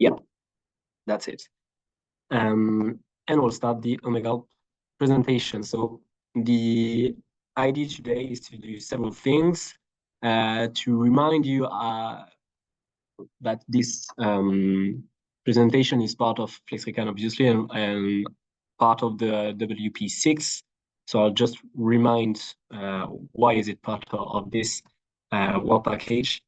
Yeah, that's it. And we'll start the OMEGAlpes presentation. So the idea today is to do several things. To remind you that this presentation is part of FlexRecon, obviously, and part of the WP6. So I'll just remind why is it part of this work package.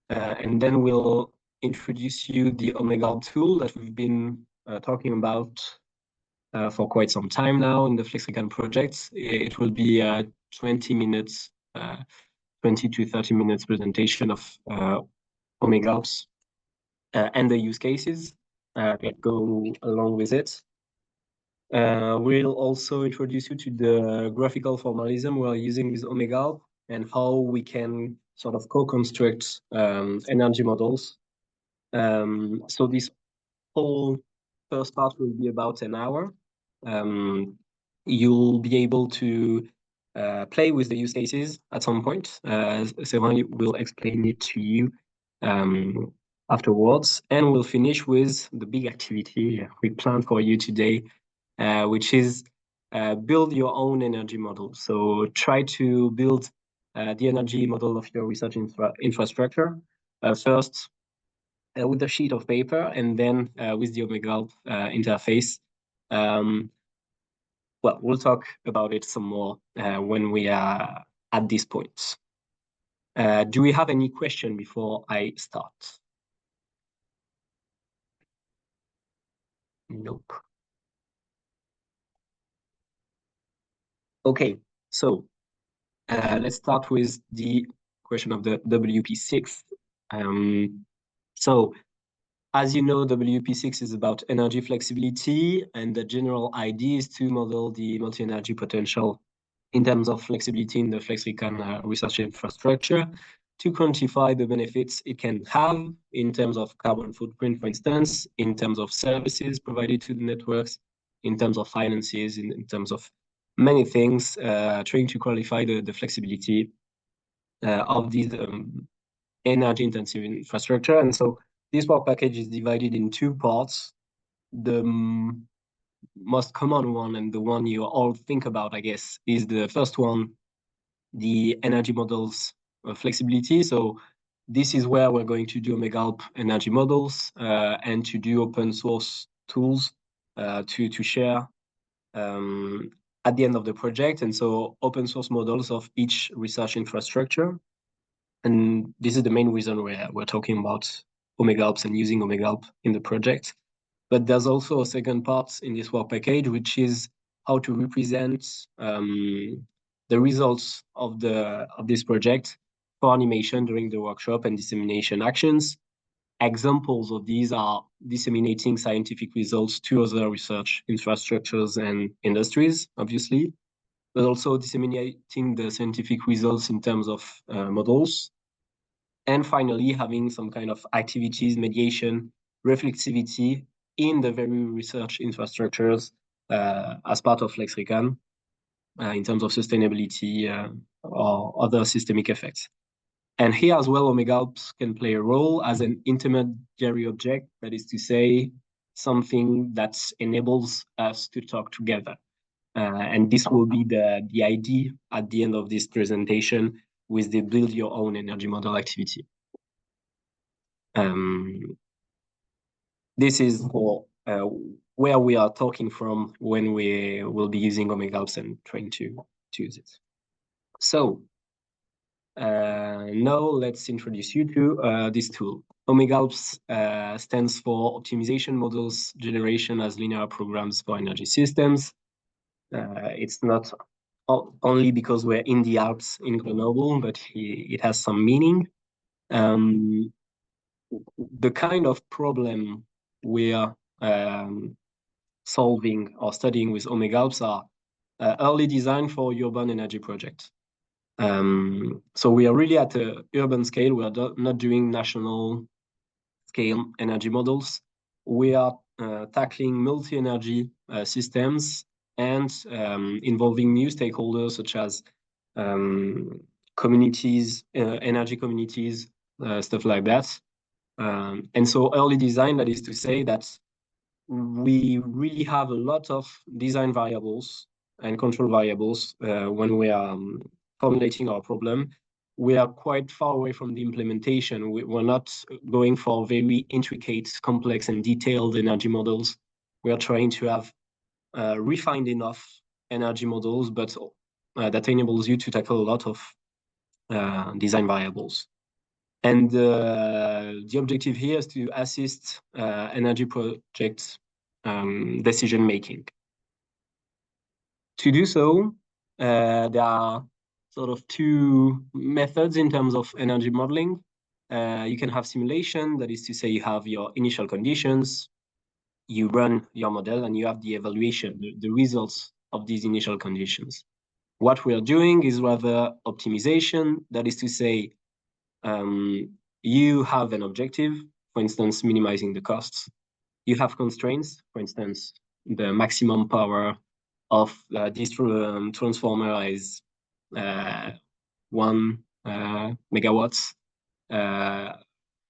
And then we'll introduce you the OMEGAlpes tool that we've been talking about for quite some time now in the FlexRecon projects. It will be 20 minutes, 20 to 30 minutes presentation of OMEGAlpes and the use cases that go along with it. We'll also introduce you to the graphical formalism we're using with OMEGAlpes and how we can sort of co-construct energy models. So this whole first part will be about an hour. You'll be able to play with the use cases at some point. Sevan will explain it to you afterwards, and we'll finish with the big activity we planned for you today, which is build your own energy model. So try to build the energy model of your research infrastructure first with a sheet of paper, and then with the OMEGAlpes interface. Well, we'll talk about it some more when we are at this point. Do we have any question before I start? Nope. Okay, so let's start with the question of the WP6. So, as you know, WP6 is about energy flexibility, and the general idea is to model the multi-energy potential in terms of flexibility in the FlexRecon research infrastructure to quantify the benefits it can have in terms of carbon footprint, for instance, in terms of services provided to the networks, in terms of finances, in terms of many things, trying to qualify the flexibility of these energy-intensive infrastructure. And so this work package is divided in two parts. The most common one, and the one you all think about, I guess, is the first one, the energy models flexibility. So this is where we're going to do OMEGAlpes energy models and to do open source tools to share at the end of the project. And so open source models of each research infrastructure. And this is the main reason we're talking about OMEGAlpes and using OMEGAlpes in the project. But there's also a second part in this work package, which is how to represent the results of this project for animation during the workshop and dissemination actions. Examples of these are disseminating scientific results to other research infrastructures and industries, obviously, but also disseminating the scientific results in terms of models. And finally, having some kind of activities, mediation, reflexivity in the very research infrastructures as part of FlexRecon in terms of sustainability or other systemic effects. And here as well, OMEGAlpes can play a role as an intermediary object, that is to say, something that enables us to talk together. And this will be the idea at the end of this presentation with the build your own energy model activity. This is for where we are talking from when we will be using OMEGAlpes and trying to use it. So now let's introduce you to this tool. OMEGAlpes stands for Optimization Models Generation as Linear Programs for Energy Systems. It's not only because we're in the Alps in Grenoble, but it has some meaning. The kind of problem we are solving or studying with OMEGAlpes are early design for urban energy projects. So we are really at the urban scale. We are not doing national scale energy models. We are tackling multi-energy systems and involving new stakeholders such as communities, energy communities, stuff like that. And so early design, that is to say that we really have a lot of design variables and control variables when we are formulating our problem. We are quite far away from the implementation. We're not going for very intricate, complex, and detailed energy models. We are trying to have refined enough energy models, but that enables you to tackle a lot of design variables. And the objective here is to assist energy projects decision making. To do so, there are sort of two methods in terms of energy modeling. You can have simulation, that is to say you have your initial conditions, you run your model, and you have the evaluation, the results of these initial conditions. What we are doing is rather optimization, that is to say you have an objective, for instance, minimizing the costs. You have constraints, for instance, the maximum power of this transformer is 1 megawatts.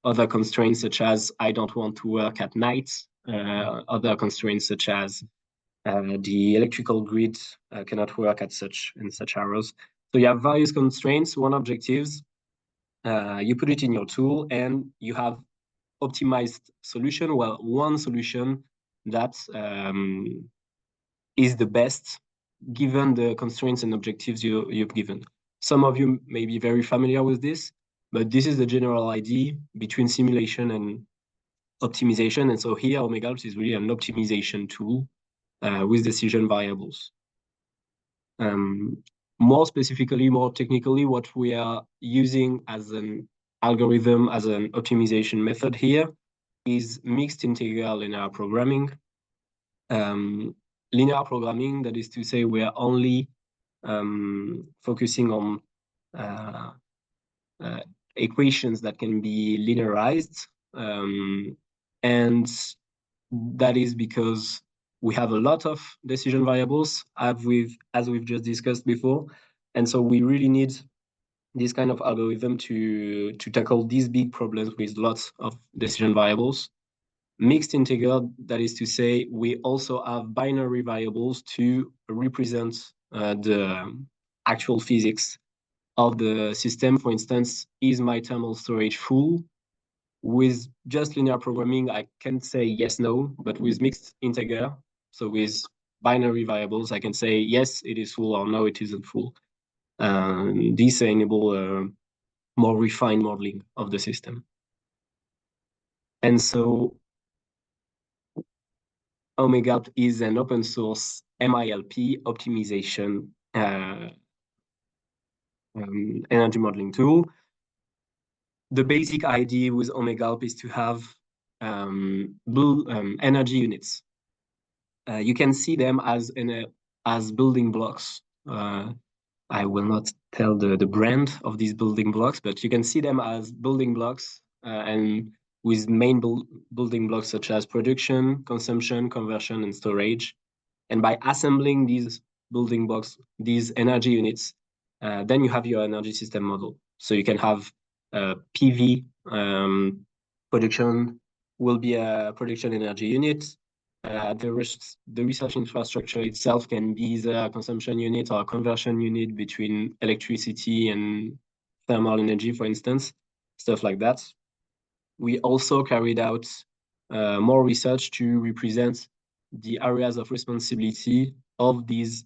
Other constraints such as I don't want to work at night. Other constraints such as the electrical grid cannot work at such hours. So you have various constraints, one objectives. You put it in your tool and you have optimized solution. Well, one solution that is the best given the constraints and objectives you've given. Some of you may be very familiar with this, but this is the general idea between simulation and optimization. And so here, OMEGAlpes is really an optimization tool with decision variables. More specifically, more technically, what we are using as an algorithm, as an optimization method here is mixed integral linear programming. Linear programming, that is to say, we are only focusing on equations that can be linearized. And that is because we have a lot of decision variables, as we've just discussed before. And so we really need this kind of algorithm to tackle these big problems with lots of decision variables. Mixed integral, that is to say, we also have binary variables to represent the actual physics of the system. For instance, is my thermal storage full? With just linear programming, I can say yes, no, but with mixed integral, so with binary variables, I can say yes, it is full, or no, it isn't full. These enable more refined modeling of the system. And so OMEGAlpes is an open source MILP optimization energy modeling tool. The basic idea with OMEGAlpes is to have energy units. You can see them as building blocks. I will not tell the brand of these building blocks, but you can see them as building blocks and with main building blocks such as production, consumption, conversion, and storage. And by assembling these building blocks, these energy units, then you have your energy system model. So you can have PV production will be a production energy unit. The research infrastructure itself can be either a consumption unit or a conversion unit between electricity and thermal energy, for instance, stuff like that. We also carried out more research to represent the areas of responsibility of these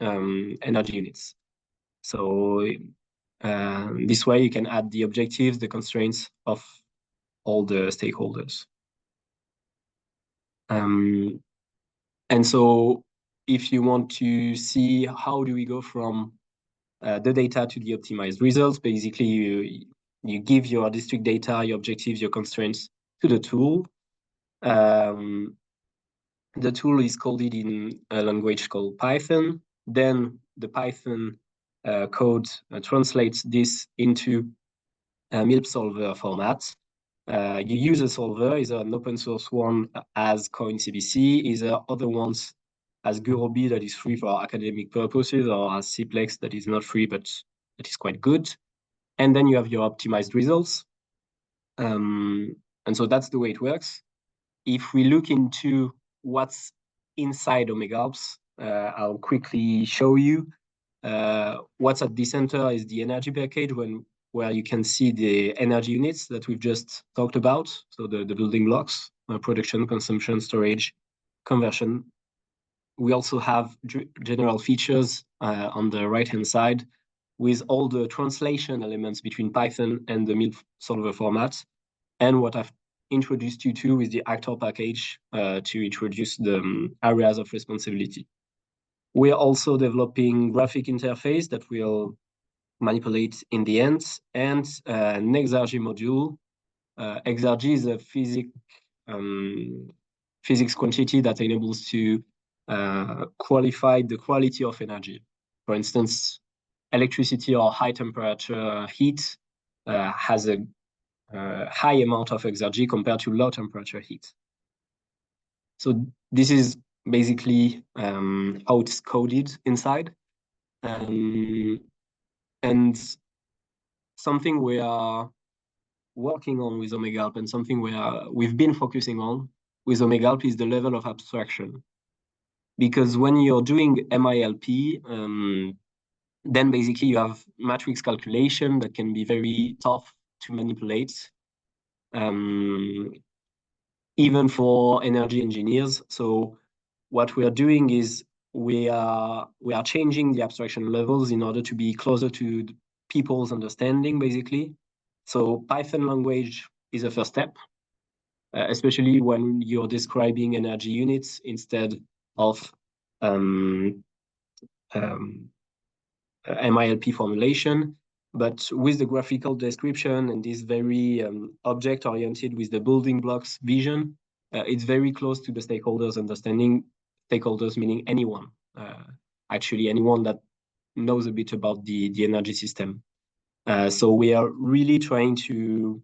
energy units. So this way you can add the objectives, the constraints of all the stakeholders. And so if you want to see how do we go from the data to the optimized results, basically you give your district data, your objectives, your constraints to the tool. The tool is coded in a language called Python. Then the Python code translates this into a MILP solver format. You use a solver, either an open source one as CoinCBC, either other ones as Gurobi that is free for academic purposes, or as Cplex that is not free but that is quite good. And then you have your optimized results. And so that's the way it works. If we look into what's inside OMEGAlpes, I'll quickly show you. What's at the center is the energy package, where you can see the energy units that we've just talked about. So the building blocks, production, consumption, storage, conversion. We also have general features on the right-hand side with all the translation elements between Python and the MIL solver format. And what I've introduced you to is the actor package to introduce the areas of responsibility. We're also developing graphic interface that will manipulate in the end, and an Exergy module. Exergy is a physics quantity that enables to qualify the quality of energy. For instance, electricity or high temperature heat has a high amount of exergy compared to low temperature heat. So this is basically how it's coded inside. And something we are working on with OMEGAlpes, and something we've been focusing on with OMEGAlpes, is the level of abstraction. Because when you're doing MILP, then basically you have matrix calculation that can be very tough to manipulate, even for energy engineers. So what we are doing is we are changing the abstraction levels in order to be closer to people's understanding, basically. So Python language is a first step, especially when you're describing energy units instead of MILP formulation. But with the graphical description and this very object-oriented with the building blocks vision, it's very close to the stakeholders' understanding. Stakeholders meaning anyone, actually anyone that knows a bit about the energy system. So we are really trying to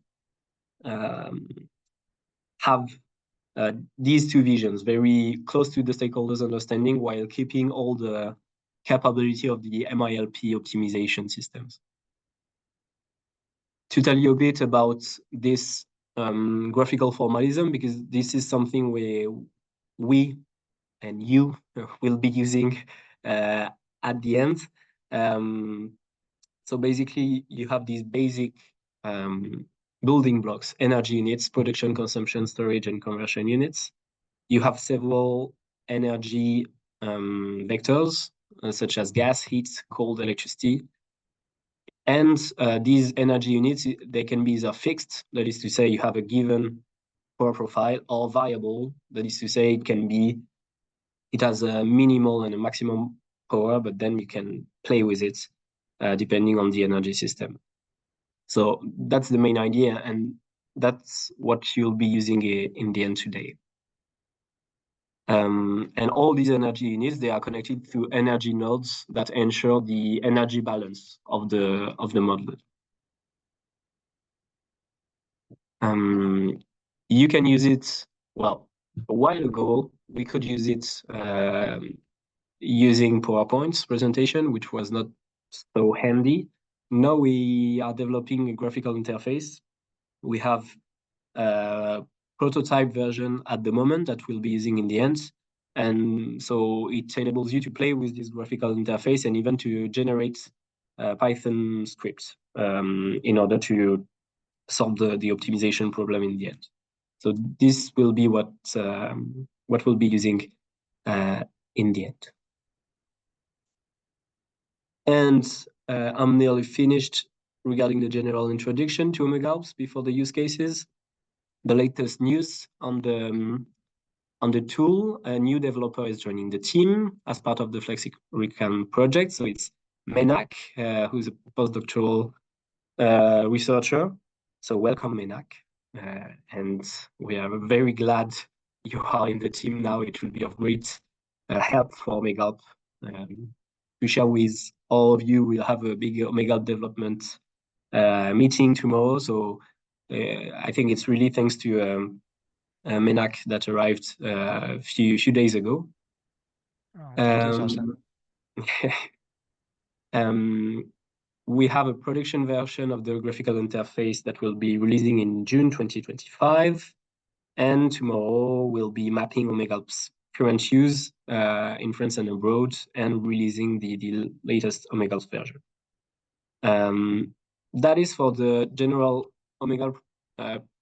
have these two visions very close to the stakeholders' understanding while keeping all the capability of the MILP optimization systems. To tell you a bit about this graphical formalism, because this is something we and you will be using at the end. So basically, you have these basic building blocks: energy units, production, consumption, storage, and conversion units. You have several energy vectors, such as gas, heat, cold, electricity. And these energy units, they can be either fixed, that is to say you have a given power profile, or variable, that is to say it has a minimal and a maximum power, but then you can play with it depending on the energy system. So that's the main idea, and that's what you'll be using in the end today. And all these energy units, they are connected through energy nodes that ensure the energy balance of the model. You can use it, well, a while ago, we could use it using PowerPoint's presentation, which was not so handy. Now we are developing a graphical interface. We have a prototype version at the moment that we'll be using in the end. And so it enables you to play with this graphical interface and even to generate Python scripts in order to solve the optimization problem in the end. So this will be what we'll be using in the end. And I'm nearly finished regarding the general introduction to OMEGAlpes before the use cases. The latest news on the tool: a new developer is joining the team as part of the FlexiRecon project. So it's Menak, who's a postdoctoral researcher. So welcome, Menak. And we are very glad you are in the team now. It will be of great help for OMEGAlpes. To share with all of you, we'll have a big OMEGAlpes development meeting tomorrow. So I think it's really thanks to Menak that arrived a few days ago. Oh, thank you, Sacha. we have a production version of the graphical interface that will be releasing in June 2025. And tomorrow we'll be mapping OMEGAlpes current use in France and abroad and releasing the latest OMEGAlpes version. That is for the general OMEGAlpes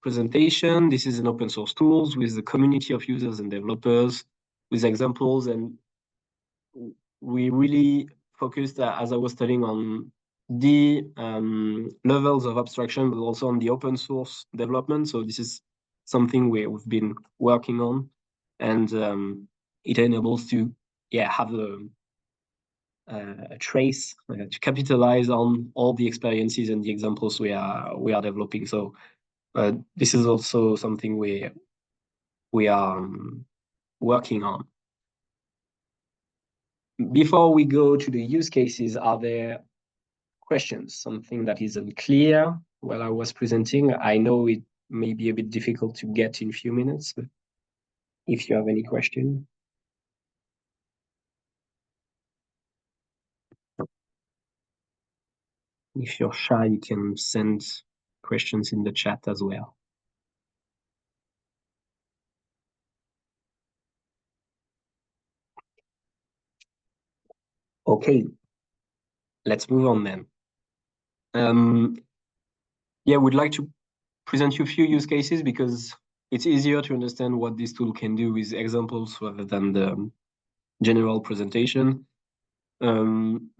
presentation. This is an open source tools with the community of users and developers with examples. And we really focused, as I was studying, on the levels of abstraction, but also on the open source development. So this is something we've been working on, and it enables to have a trace to capitalize on all the experiences and the examples we are developing. So this is also something we are working on. Before we go to the use cases, are there questions? Something that is unclear while I was presenting? I know it may be a bit difficult to get in a few minutes, but if you have any question. If you're shy, you can send questions in the chat as well. Okay, let's move on then. We'd like to present you a few use cases because it's easier to understand what this tool can do with examples rather than the general presentation.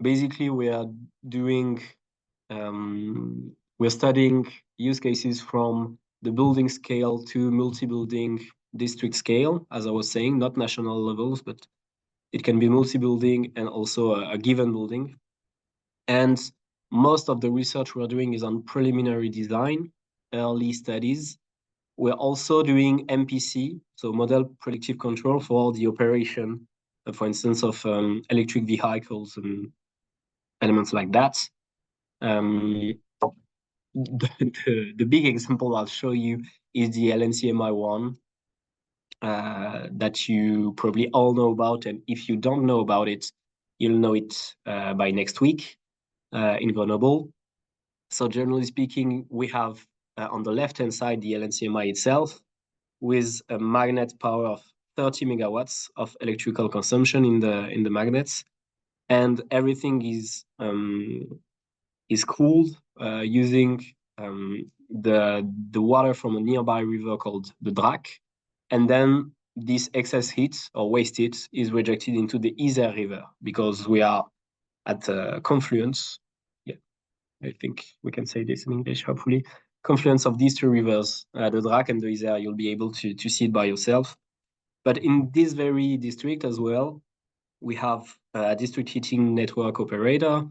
Basically, we are doing, we're studying use cases from the building scale to multi-building district scale, as I was saying, not national levels, but it can be multi-building and also a given building. And most of the research we're doing is on preliminary design, early studies. We're also doing MPC, so model predictive control for the operation, for instance, of electric vehicles and elements like that. The big example I'll show you is the LNCMI one that you probably all know about. And if you don't know about it, you'll know it by next week in Grenoble. So generally speaking, we have on the left-hand side the LNCMI itself with a magnet power of 30 megawatts of electrical consumption in the magnets, and everything is cooled using the water from a nearby river called the Drac, and then this excess heat or waste heat is rejected into the Isère River because we are at a confluence. I think we can say this in English, hopefully. Confluence of these two rivers, the Drac and the Isère, you'll be able to see it by yourself. But in this very district as well, we have a district heating network operator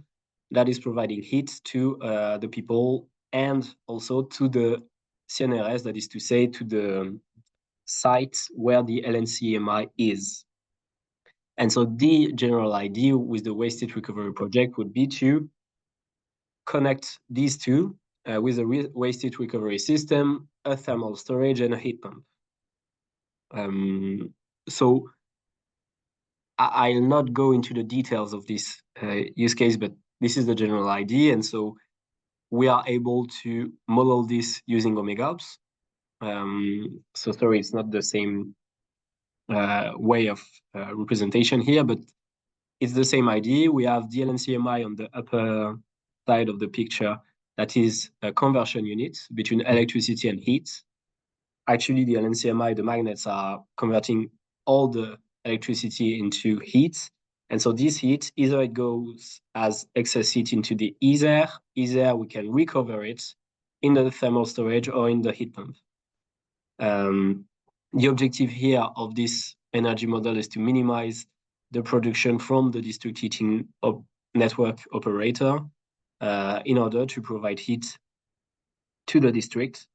that is providing heat to the people and also to the CNRS, that is to say, to the site where the LNCMI is. And so the general idea with the waste heat recovery project would be to connect these two with a waste heat recovery system, a thermal storage, and a heat pump. So I'll not go into the details of this use case, but this is the general idea. And so we are able to model this using OMEGAlpes. So sorry, it's not the same way of representation here, but it's the same idea. We have the LNCMI on the upper side of the picture. That is a conversion unit between electricity and heat. Actually, the LNCMI, the magnets are converting all the electricity into heat. And so this heat, either it goes as excess heat into the Isère. Isère, we can recover it in the thermal storage or in the heat pump. The objective here of this energy model is to minimize the production from the district heating network operator in order to provide heat to the district.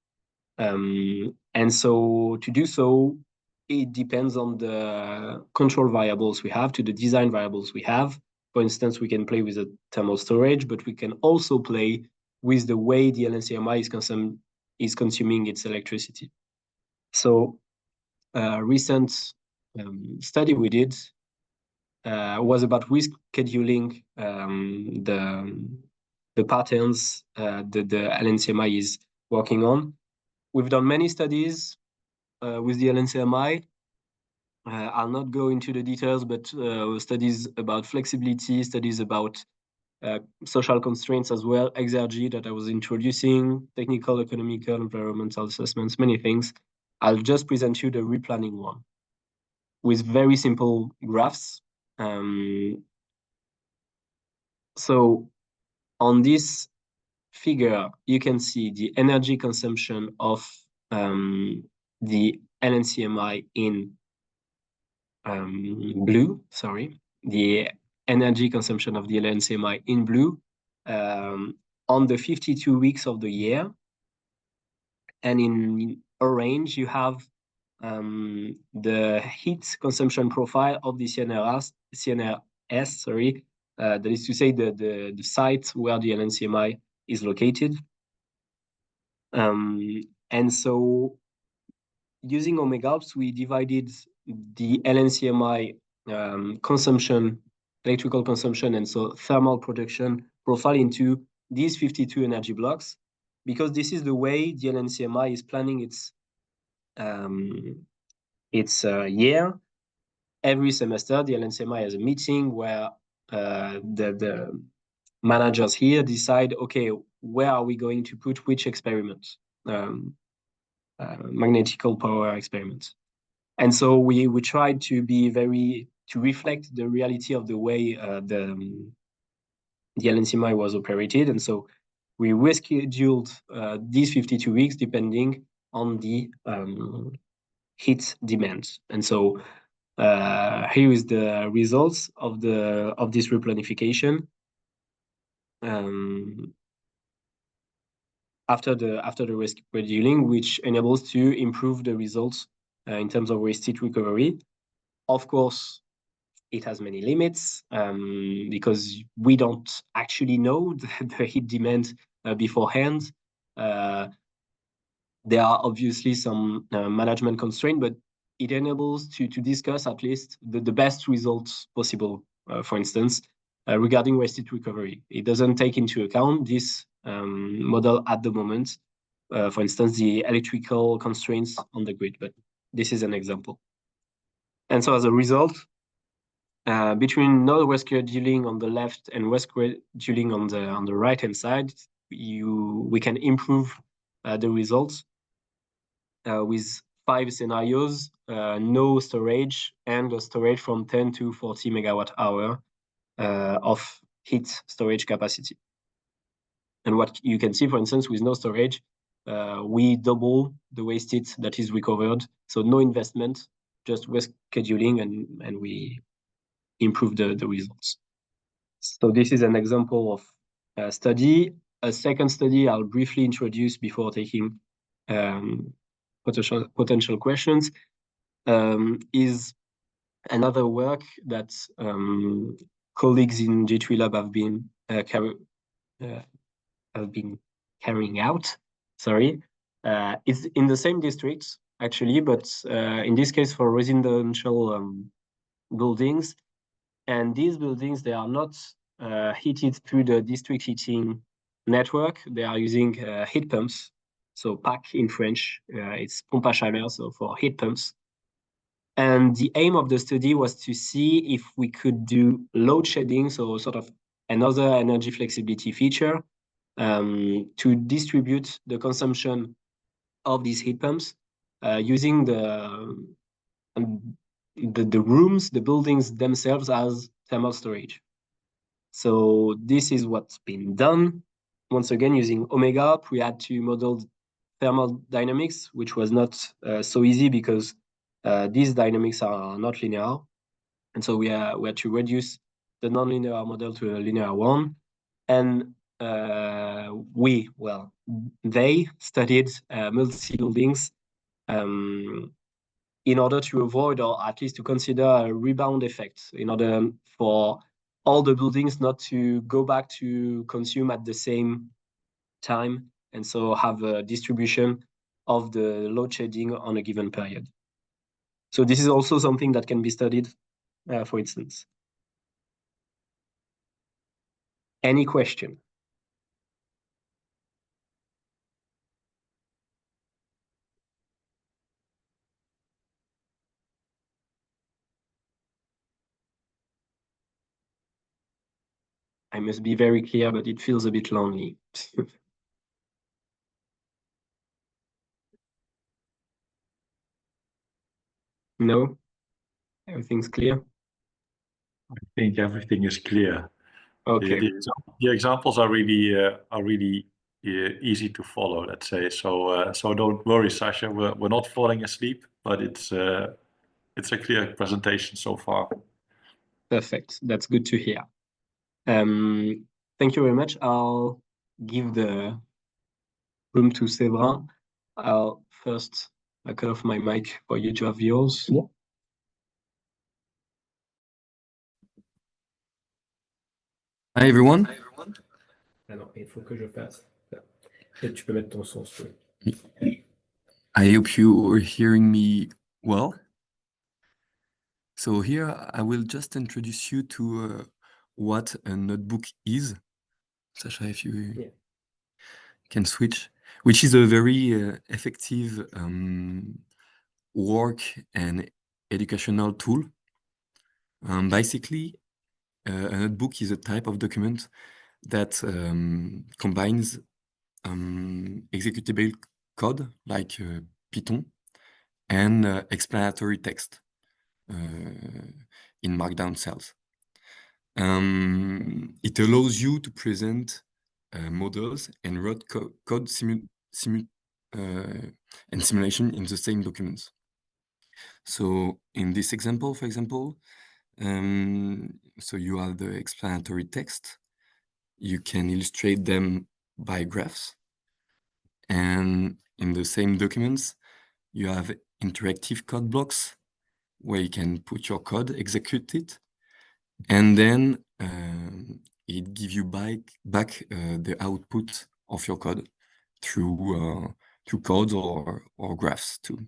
And so to do so, it depends on the control variables we have, to the design variables we have. For instance, we can play with the thermal storage, but we can also play with the way the LNCMI is consuming its electricity. So a recent study we did was about rescheduling the patterns the LNCMI is working on. We've done many studies with the LNCMI. I'll not go into the details, but studies about flexibility, studies about social constraints as well, exergy that I was introducing, technical, economical, environmental assessments, many things. I'll just present you the replanning one with very simple graphs. So on this figure, you can see the energy consumption of the LNCMI in blue, the energy consumption of the LNCMI in blue on the 52 weeks of the year. And in orange, you have the heat consumption profile of the CNRS, that is to say the site where the LNCMI is located. And so using OMEGAlpes, we divided the LNCMI consumption, electrical consumption, and so thermal production profile into these 52 energy blocks, because this is the way the LNCMI is planning its year. Every semester, the LNCMI has a meeting where the managers here decide, okay, where are we going to put which experiment, magnetical power experiments. And so we tried to reflect the reality of the way the LNCMI was operated. And so we rescheduled these 52 weeks depending on the heat demand. And so here is the results of this replanification. After the rescheduling, which enables to improve the results in terms of waste heat recovery. Of course, it has many limits because we don't actually know the heat demand beforehand. There are obviously some management constraints, but it enables to discuss at least the best results possible, for instance, regarding waste heat recovery. It doesn't take into account this model at the moment, for instance, the electrical constraints on the grid, but this is an example. And so as a result, between no rescheduling on the left and rescheduling on the right-hand side, we can improve the results with 5 scenarios, no storage, and a storage from 10 to 40 megawatt hour of heat storage capacity. And what you can see, for instance, with no storage, we double the waste heat that is recovered. So no investment, just rescheduling, and we improve the results. So this is an example of a study. A second study I'll briefly introduce before taking potential questions is another work that colleagues in J3 Lab have been carrying out. It's in the same district actually, but in this case for residential buildings. And these buildings, they are not heated through the district heating network. They are using heat pumps. So PAC in French, it's pompe à chaleur, so for heat pumps. And the aim of the study was to see if we could do load shedding, so sort of another energy flexibility feature to distribute the consumption of these heat pumps using the rooms, the buildings themselves as thermal storage. So this is what's been done. Once again, using OMEGAlpes, we had to model thermal dynamics, which was not so easy because these dynamics are not linear. And so we had to reduce the non-linear model to a linear one. And they studied multi-buildings in order to avoid, or at least to consider, a rebound effect, in order for all the buildings not to go back to consume at the same time, and so have a distribution of the load shedding on a given period. So this is also something that can be studied, for instance. Any question? I must be very clear, but it feels a bit lonely. No? Everything's clear? I think everything is clear. Okay, The examples are really easy to follow, let's say. So don't worry, Sasha. We're not falling asleep, but it's a clear presentation so far. perfect. That's good to hear. Thank you very much. I'll give the room to Séverin. I'll first cut off my mic for you to have yours. Yeah. Hi everyone. Alors, il faut que je fasse. Et tu peux mettre ton son, s'il te plaît. I hope you are hearing me well. So here I will just introduce you to what a notebook is. Sacha, if you can switch, which is a very effective work and educational tool. Basically, a notebook is a type of document that combines executable code like Python and explanatory text in Markdown cells. It allows you to present models and write code and simulation in the same documents. So in this example, for example, so you have the explanatory text. You can illustrate them by graphs. And in the same documents, you have interactive code blocks where you can put your code, execute it, and then it gives you back the output of your code through codes or graphs too.